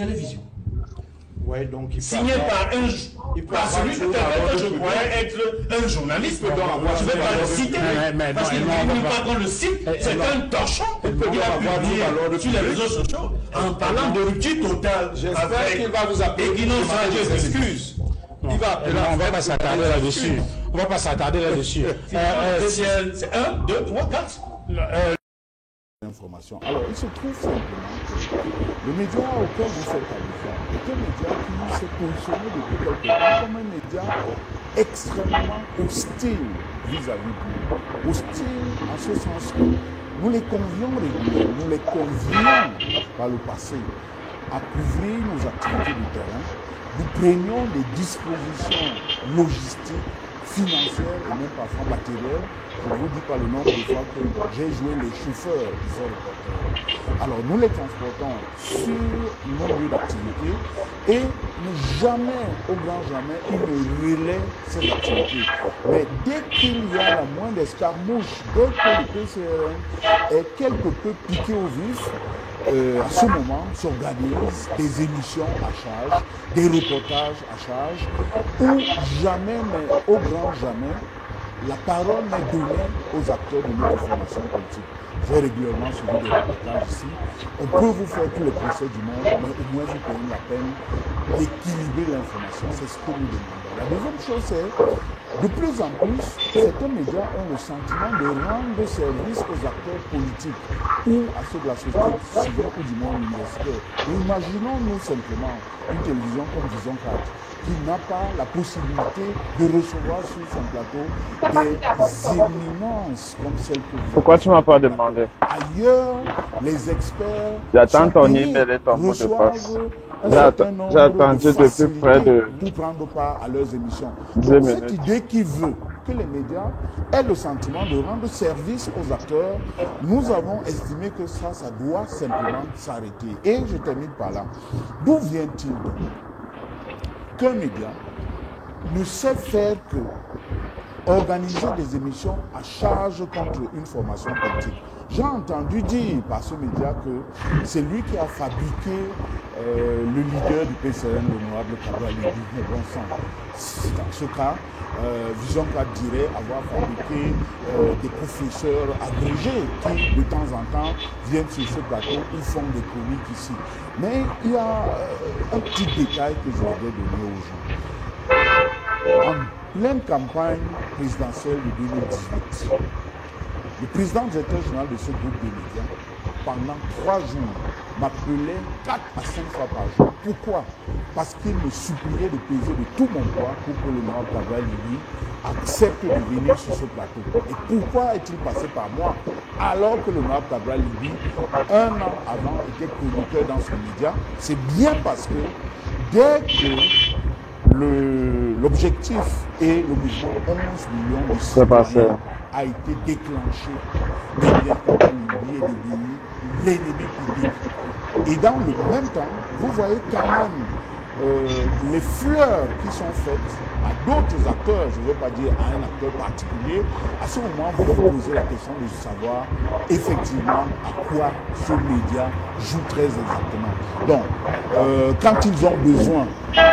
télévision. Ouais, donc signé par celui tout à l'heure que je croyais être un journaliste. Je ne vais pas le citer, parce qu'il ne dit pas qu'on le cite, c'est un torchon qu'il a publié sur les réseaux sociaux en parlant de rupture totale. J'espère qu'il va vous appeler. Et qui n'ont changé d'excuses. On va pas s'attarder là-dessus. On va pas s'attarder là-dessus. C'est 1, 2, 3, 4. Information. Alors, il se trouve simplement que le média auquel vous faites allusion est un média qui s'est positionné depuis quelque temps comme un média extrêmement hostile vis-à-vis de nous. Hostile en ce sens que nous les convions régulièrement, nous les convions par le passé à couvrir nos activités du terrain. Nous prenions des dispositions logistiques, financières et même parfois matérielles. Je vous dis pas le nombre de fois que j'ai joué les chauffeurs de ces reporters. Alors nous les transportons sur nos lieux d'activité et jamais, au grand jamais, ils ne relaient ces activités. Mais dès qu'il y a la moindre escarmouche, dès que le PCRN est quelque peu piqué au vif, à ce moment s'organisent des émissions à charge, des reportages à charge, où jamais, mais au grand jamais, la parole n'est donnée aux acteurs de notre formation politique. J'ai régulièrement suivi des reportages ici. On peut vous faire tous les procès du monde, mais au moins vous payez la peine d'équilibrer l'information. C'est ce que nous demandons. La deuxième chose, c'est de plus en plus, certains médias ont le sentiment de rendre service aux acteurs politiques ou à ceux de la société civile ou du monde universitaire. Et imaginons-nous simplement une télévision comme Vision 4 qui n'a pas la possibilité de recevoir sur son plateau des éminences comme celle que vous. Pourquoi tu ne m'as pas demandé? Ailleurs, les experts. J'attends ton email et ton mot de passe. J'ai attendu depuis près de. Pour prendre part à leurs émissions. Donc, cette idée qui veut que les médias aient le sentiment de rendre service aux acteurs, nous avons estimé que ça doit simplement s'arrêter. Et je termine par là. D'où vient-il donc qu'un média ne sait faire que organiser des émissions à charge contre une formation politique? J'ai entendu dire par ce média que c'est lui qui a fabriqué le leader du PCN, l'honorable Cabral Libby. Mais bon sang, dans ce cas, Vision 4 dirait avoir fabriqué des professeurs agrégés qui, de temps en temps, viennent sur ce plateau ou font des chroniques ici. Mais il y a un petit détail que je voudrais donner aux gens. En pleine campagne présidentielle de 2018, le président directeur général de ce groupe de médias, pendant 3 jours, m'appelait 4 à 5 fois par jour. Pourquoi? Parce qu'il me suppliait de peser de tout mon poids pour que le Noir Cabral Libby accepte de venir sur ce plateau. Et pourquoi est-il passé par moi alors que le Noir Cabral Libby, 1 an avant, était chroniqueur dans ce média? C'est bien parce que dès que l'objectif et le mouvement 11 millions de citoyens a été déclenché, derrière Cabral Libby est devenu l'ennemi public. Et dans le même temps, vous voyez quand même les fleurs qui sont faites à d'autres acteurs, je ne veux pas dire à un acteur particulier. À ce moment, vous vous posez la question de savoir effectivement à quoi ce média joue très exactement. Donc, quand ils ont besoin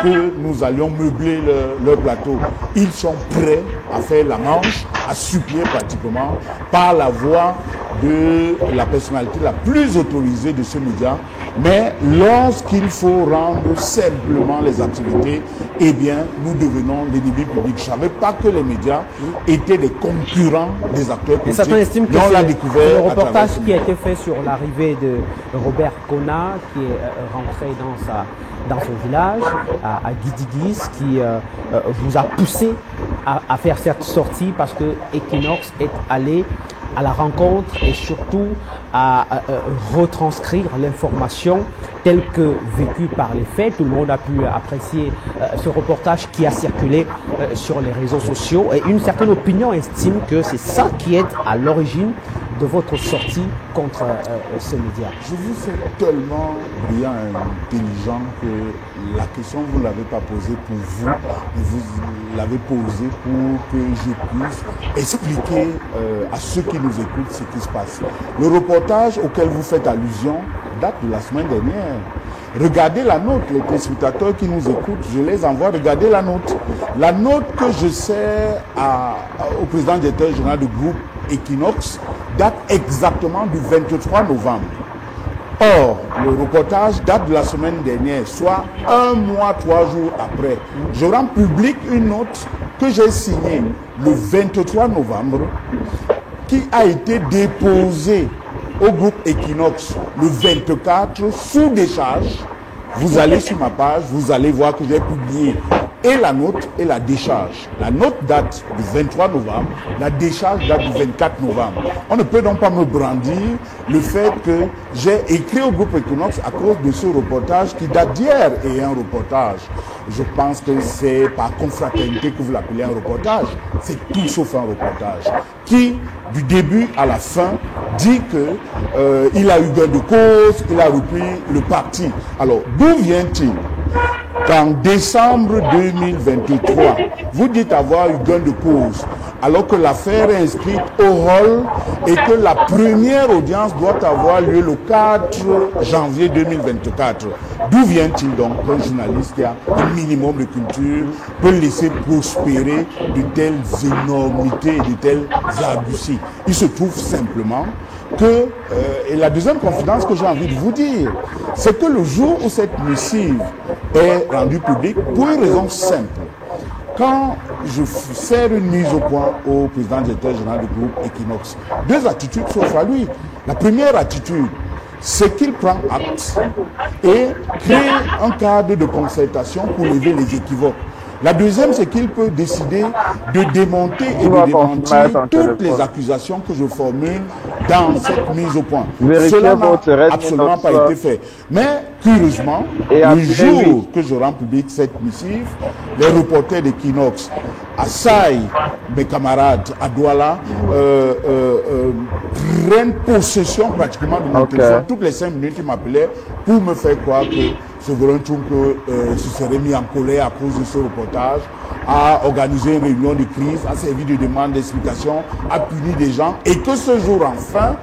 que nous allions meubler leur plateau, ils sont prêts à faire la manche, à supplier pratiquement par la voix de la personnalité la plus autorisée de ce média. Mais lorsqu'il faut rendre simplement les activités, eh bien, nous devenons l'ennemi public. Je ne savais pas que les médias étaient des concurrents des acteurs politiques. Certains estiment que on l'a découvert le reportage qui a été fait sur l'arrivée de Robert Kona, qui est rentré dans son village, à Guidigis, qui vous a poussé à faire cette sortie parce que Equinox est allé à la rencontre et surtout à retranscrire l'information telle que vécue par les faits. Tout le monde a pu apprécier ce reportage qui a circulé sur les réseaux sociaux et une certaine opinion estime que c'est ça qui est à l'origine de votre sortie contre ce média. Je vous sais tellement brillant et intelligent que la question, vous ne l'avez pas posée pour vous, mais vous l'avez posée pour que je puisse expliquer à ceux qui nous écoutent ce qui se passe. Le reportage auquel vous faites allusion date de la semaine dernière. Regardez la note, les téléspectateurs qui nous écoutent, je les envoie regarder la note. La note que je sers au président directeur général du groupe Equinox date exactement du 23 novembre. Or, le reportage date de la semaine dernière, soit 1 mois, 3 jours après. Je rends public une note que j'ai signée le 23 novembre, qui a été déposée au groupe Equinox le 24 sous décharge. Vous allez sur ma page, vous allez voir que j'ai publié et la note et la décharge. La note date du 23 novembre, la décharge date du 24 novembre. On ne peut donc pas me brandir le fait que j'ai écrit au groupe Equinox à cause de ce reportage qui date d'hier et un reportage. Je pense que c'est par confraternité que vous l'appelez un reportage. C'est tout sauf un reportage qui, du début à la fin, dit que il a eu gain de cause, il a repris le parti. Alors, d'où vient-il? Qu'en décembre 2023, vous dites avoir eu gain de cause, alors que l'affaire est inscrite au rôle et que la première audience doit avoir lieu le 4 janvier 2024. D'où vient-il donc qu'un journaliste qui a un minimum de culture peut laisser prospérer de telles énormités et de telles arguties? Il se trouve simplement que, et la deuxième confidence que j'ai envie de vous dire, c'est que le jour où cette missive est rendue publique, pour une raison simple, quand je sers une mise au point au président directeur général du groupe Equinox, deux attitudes s'offrent à lui. La première attitude, c'est qu'il prend acte et crée un cadre de concertation pour lever les équivoques. La deuxième, c'est qu'il peut décider de démonter et de démentir toutes les accusations que je formule dans cette mise au point. Cela n'a absolument pas été fait. Mais, curieusement, le jour que je rends public cette missive, les reporters d'Equinox, à Saï, mes camarades, à Douala, prennent possession pratiquement de mon téléphone. Toutes les 5 minutes, ils m'appelaient pour me faire croire que Souverain Tchouko se serait mis en colère à cause de ce reportage, a organisé une réunion de crise, a servi de demande d'explication, a puni des gens, et que ce jour, enfin,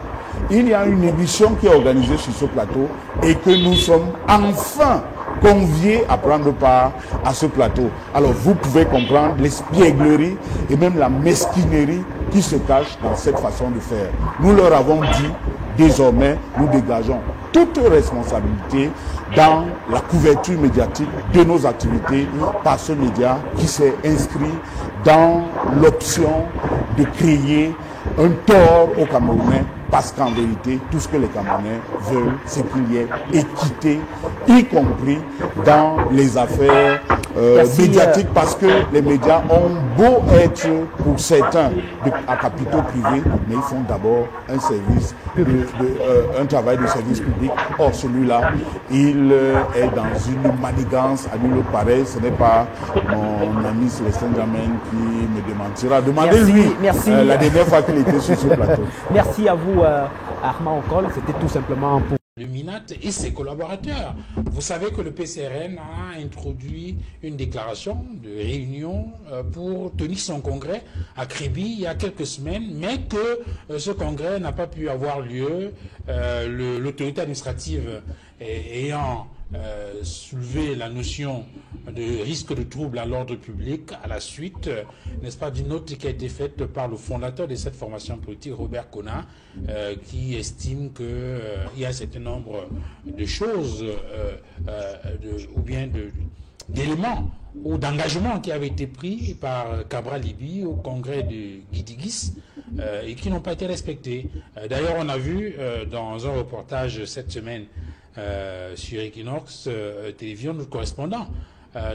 il y a une émission qui est organisée sur ce plateau et que nous sommes enfin conviés à prendre part à ce plateau. Alors vous pouvez comprendre l'espièglerie et même la mesquinerie qui se cache dans cette façon de faire. Nous leur avons dit, désormais, nous dégageons toute responsabilité dans la couverture médiatique de nos activités par ce média qui s'est inscrit dans l'option de créer un tort aux Camerounais, parce qu'en vérité, tout ce que les Camerounais veulent, c'est qu'il y ait équité, y compris dans les affaires médiatiques, parce que les médias ont beau être, pour certains, à capitaux privés, mais ils font d'abord un service, un travail de service public. Or, celui-là, il est dans une manigance, à lui le pareil. Ce n'est pas mon ami Célestin Dramène qui me démentira. Demandez-lui la dernière fois qu'il était sur ce plateau. Merci à vous, Armand Okol. C'était tout simplement pour... Le MINAT et ses collaborateurs. Vous savez que le PCRN a introduit une déclaration de réunion pour tenir son congrès à Kribi il y a quelques semaines, mais que ce congrès n'a pas pu avoir lieu. L'autorité administrative ayant soulevé la notion de risque de trouble à l'ordre public à la suite, n'est-ce pas, d'une note qui a été faite par le fondateur de cette formation politique, Robert Kona, qui estime qu'il y a un certain nombre de choses ou bien d'éléments ou d'engagements qui avaient été pris par Cabral Libi au congrès de Guidigis et qui n'ont pas été respectés. D'ailleurs, on a vu dans un reportage cette semaine sur Equinox Télévision, notre correspondant,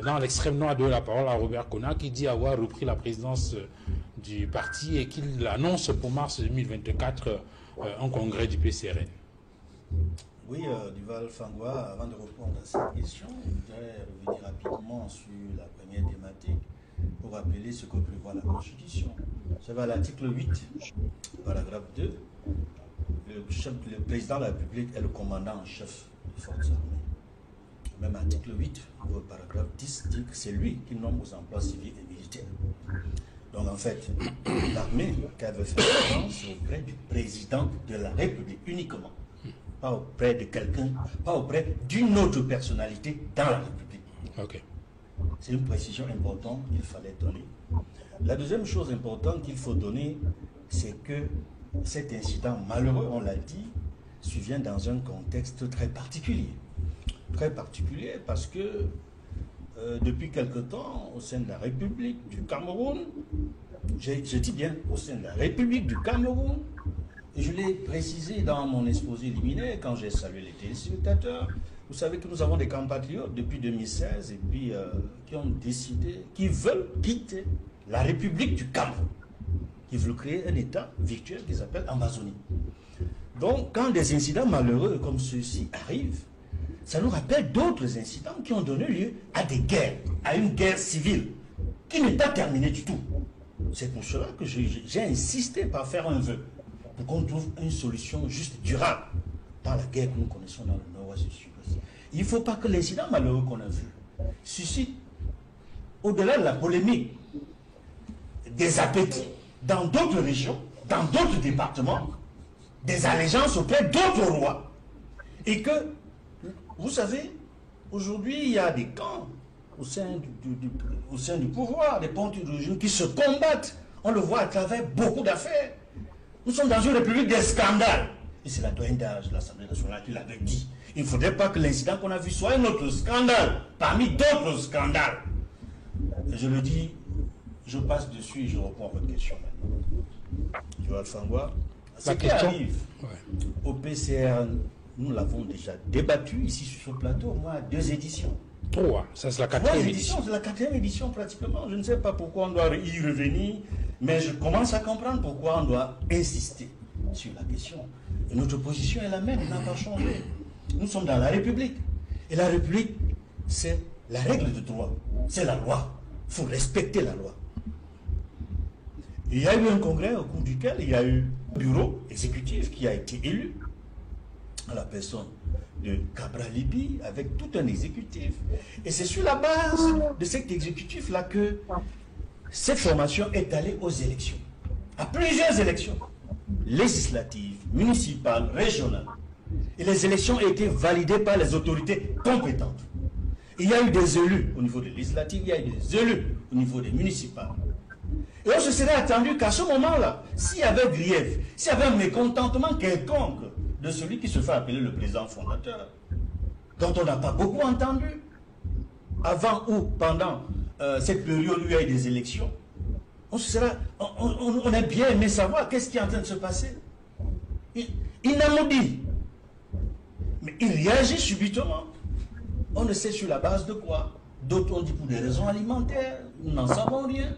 dans l'extrême droite de la parole à Robert Kona, qui dit avoir repris la présidence du parti et qu'il annonce pour mars 2024 un congrès du PCRN. Oui, Duval Fangwa, avant de répondre à cette question, je voudrais revenir rapidement sur la première thématique pour rappeler ce que prévoit la Constitution. C'est à l'article 8, paragraphe 2, le président de la République est le commandant en chef des forces armées. Même article 8, paragraphe 10, dit que c'est lui qui nomme aux emplois civils et militaires. Donc en fait, l'armée qui avait fait référence au gré du président de la République uniquement. pas auprès de quelqu'un, pas auprès d'une autre personnalité dans la République. Ok. C'est une précision importante qu'il fallait donner. La deuxième chose importante qu'il faut donner, c'est que cet incident malheureux, on l'a dit, survient dans un contexte très particulier. Très particulier parce que depuis quelque temps, au sein de la République du Cameroun, je dis bien au sein de la République du Cameroun, et je l'ai précisé dans mon exposé liminaire quand j'ai salué les téléspectateurs, vous savez que nous avons des compatriotes depuis 2016 et puis qui ont décidé, qui veulent quitter la République du Cameroun, qui veulent créer un État virtuel qu'ils appellent Amazonie. Donc, quand des incidents malheureux comme ceux-ci arrivent, ça nous rappelle d'autres incidents qui ont donné lieu à des guerres, à une guerre civile, qui n'est pas terminée du tout. C'est pour cela que j'ai insisté par faire un vœu, pour qu'on trouve une solution juste durable dans la guerre que nous connaissons dans le nord-ouest du sud-ouest. Il ne faut pas que l'incident malheureux qu'on a vu suscite, au-delà de la polémique, des appétits dans d'autres régions, dans d'autres départements, des allégeances auprès d'autres rois. Et que, vous savez, aujourd'hui, il y a des camps au sein du pouvoir, des partis de régime qui se combattent. On le voit à travers beaucoup d'affaires. Nous sommes dans une république des scandales. Et c'est la doyenne d'âge de l'Assemblée nationale qui l'avait dit. Il ne faudrait pas que l'incident qu'on a vu soit un autre scandale, parmi d'autres scandales. Et je le dis, je passe dessus et je réponds à votre question maintenant. Joël Fangwa, ce qui arrive au PCR, nous l'avons déjà débattu ici sur ce plateau, moi, à 2 éditions. Oh, ça c'est la 4e édition. C'est la 4e édition pratiquement. Je ne sais pas pourquoi on doit y revenir, mais je commence à comprendre pourquoi on doit insister sur la question. Et notre position est la même, elle n'a pas changé. Nous sommes dans la République. Et la République, c'est la règle de droit. C'est la loi. Il faut respecter la loi. Et il y a eu un congrès au cours duquel il y a eu un bureau exécutif qui a été élu à la personne de Cabral Libye avec tout un exécutif. Et c'est sur la base de cet exécutif-là que cette formation est allée aux élections. À plusieurs élections. Législatives, municipales, régionales. Et les élections ont été validées par les autorités compétentes. Il y a eu des élus au niveau des législatives, il y a eu des élus au niveau des municipales. Et on se serait attendu qu'à ce moment-là, s'il y avait grief, s'il y avait un mécontentement quelconque de celui qui se fait appeler le président fondateur, dont on n'a pas beaucoup entendu, avant ou pendant cette période où il y a eu des élections, on a bien aimé savoir qu'est-ce qui est en train de se passer. Il n'a pas dit, mais il réagit subitement. On ne sait sur la base de quoi. D'autres ont dit pour des raisons alimentaires, nous n'en savons rien.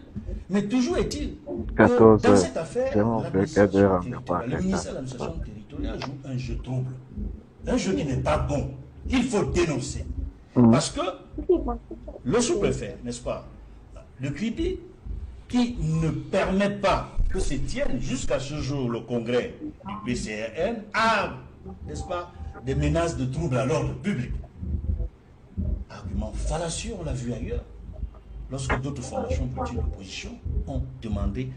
Mais toujours est-il que dans cette affaire, le ministère de l'administration territoriale joue un jeu trouble. Un jeu qui n'est pas bon. Il faut dénoncer. Parce que le sous-préfet, n'est-ce pas, le CRIPI, qui ne permet pas que se tienne jusqu'à ce jour le congrès du PCRN, a, n'est-ce pas, des menaces de troubles à l'ordre public. Argument fallacieux, on l'a vu ailleurs, lorsque d'autres formations politiques d'opposition ont demandé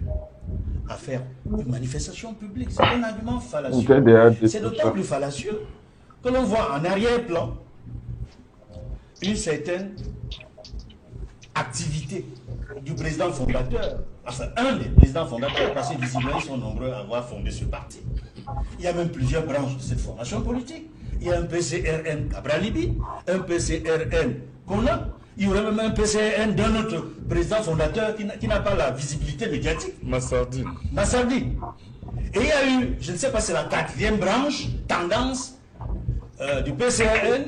à faire une manifestation publique. C'est un argument fallacieux. C'est d'autant plus fallacieux que l'on voit en arrière-plan une certaine activité du président fondateur, enfin un des présidents fondateurs, parce que visiblement ils sont nombreux à avoir fondé ce parti. Il y a même plusieurs branches de cette formation politique. Il y a un PCRN Cabral Libye, un PCRN Kona, il y aurait même un PCRN d'un autre président fondateur qui n'a pas la visibilité médiatique. Massardi. Et il y a eu, je ne sais pas, c'est la 4e branche, tendance du PCRN,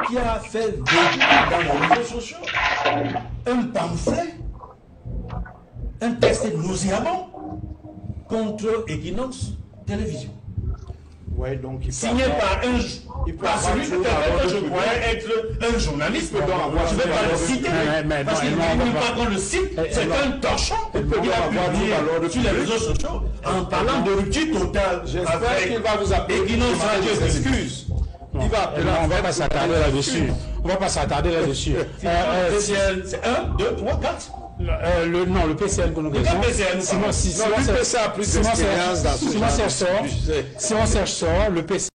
qui a fait véhiculer dans les réseaux sociaux un pamphlet, un texte nauséabond contre Equinox Télévision. Ouais, donc signé par celui que je croyais être un journaliste. Je ne vais pas le citer, parce qu'il ne veut pas qu'on le cite. C'est un torchon qu'il a publié sur les réseaux sociaux en parlant de rupture totale. J'espère qu'il va vous appeler. Equinox Radio s'excuse. On va pas s'attarder là-dessus. On va pas s'attarder là-dessus. C'est 1, 2, 3, 4. Non, le PCN que nous connaissons. Si on cherche sort, le PCN